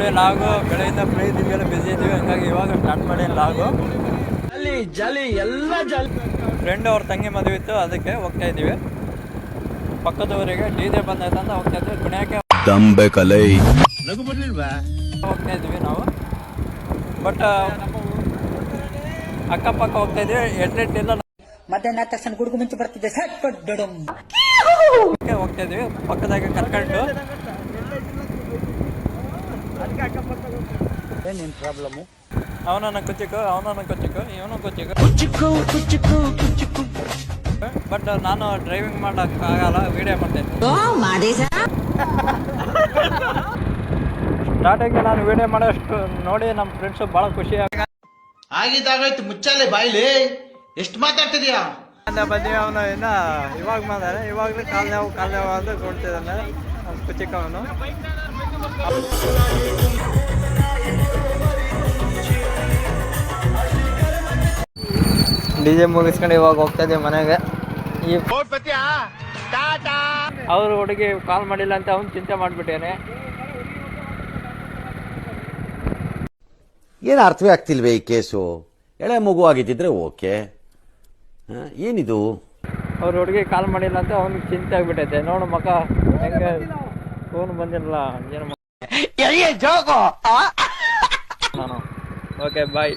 ನೋಡಿ ಲಾಗು ಬೆಳೆಯಿಂದ ಫ್ರೀ ಇದ್ದೀವಿ, ಬಿಸಿ ಇದ್ದೀವಿ, ಹಂಗಾಗಿ ಇವಾಗ ಸ್ಟಾರ್ಟ್ ಮಾಡಿ ಲಾಗು. ಜಾಲಿ ಎಲ್ಲ ಜಾಲಿ. ಫ್ರೆಂಡ್ ಅವ್ರ ತಂಗಿ ಮದುವೆ ಇತ್ತು, ಅದಕ್ಕೆ ಹೋಗ್ತಾ ಇದ್ದೀವಿ. ಪಕ್ಕದವರಿಗೆ ಡಿಜೆ ಬಂದೈತೆ ಅಂತ ಹೋಗ್ತಾ ಇದ್ವಿ. ಕುಣಿಯೋಕ್ಕೆ ಹೋಗ್ತಾ ಇದ್ವಿ ನಾವು. ಬಟ್ ಅಕ್ಕಪಕ್ಕ ಹೋಗ್ತಾ ಇದ್ವಿ. ಎಡ್ರೆಡ್ಡಿಲ್ಲ ಮಧ್ಯಾಹ್ನ ತಕ್ಷಣ ಗುಡುಗು ಮುಂಚೆ ಬರ್ತಿದ್ದೆ ಹೋಗ್ತಾ ಇದ್ವಿ. ಪಕ್ಕದಾಗ ಕರ್ಕೊಂಡು ಏನೇನು ಪ್ರಾಬ್ಲಮ್ಮು? ಅವನನ್ನ ಕುಚ್ಚಿಕು, ಇವನು ಕುಚ್ಚಿಕು. ಬಟ್ ನಾನು ಡ್ರೈವಿಂಗ್ ಮಾಡೋಕ್ಕಾಗಲ್ಲ, ವಿಡಿಯೋ ಮಾಡ್ತೇನೆ. ಸ್ಟಾರ್ಟಿಂಗ್ ನಾನು ವಿಡಿಯೋ ಮಾಡೋಷ್ಟು ನೋಡಿ ನಮ್ಮ ಫ್ರೆಂಡ್ಸು ಭಾಳ ಖುಷಿ ಆಗಿದ್ದಾಗಾಯ್ತು. ಮುಚ್ಚಾಲೆ ಬಾಯ್ಲಿ, ಎಷ್ಟು ಮಾತಾಡ್ತಿದ್ಯಾ? ಬಂದೀವಿ. ಅವನು ಇನ್ನ ಇವಾಗ ಮಾತಾಡ, ಇವಾಗಲೂ ಕಾಲ್ ನೋವು ಅಂತ ಕೊಡ್ತಿದ್ದಾನೆ ಕುಚಿಕ. ಅವನು ಡಿಜೆ ಮುಗಿಸ್ಕೊಂಡು ಇವಾಗ ಹೋಗ್ತಾ ಇದ್ದೀವಿ ಮನೆಗೆ. ಅವ್ರು ಹುಡುಗಿ ಕಾಲ್ ಮಾಡಿಲ್ಲ ಅಂತ ಅವ್ನು ಚಿಂತೆ ಮಾಡಿಬಿಟ್ಟೇನೆ. ಏನು ಅರ್ಥವೇ ಆಗ್ತಿಲ್ವೇ ಈ ಕೇಸು? ಎಳೆ ಮಗು ಆಗಿದ್ದಿದ್ರೆ ಓಕೆ, ಏನಿದು? ಅವ್ರ ಹುಡುಗಿ ಕಾಲ್ ಮಾಡಿಲ್ಲ ಅಂತ ಅವ್ನಿಗೆ ಚಿಂತೆ ಆಗ್ಬಿಟ್ಟೈತೆ. ನೋಡು ಮಕ್ಕ ಹೆಂಗೆ ಫೋನ್ ಬಂದಿರಲ್ಲ ಏನು ನಾನು. ಓಕೆ ಬಾಯ್.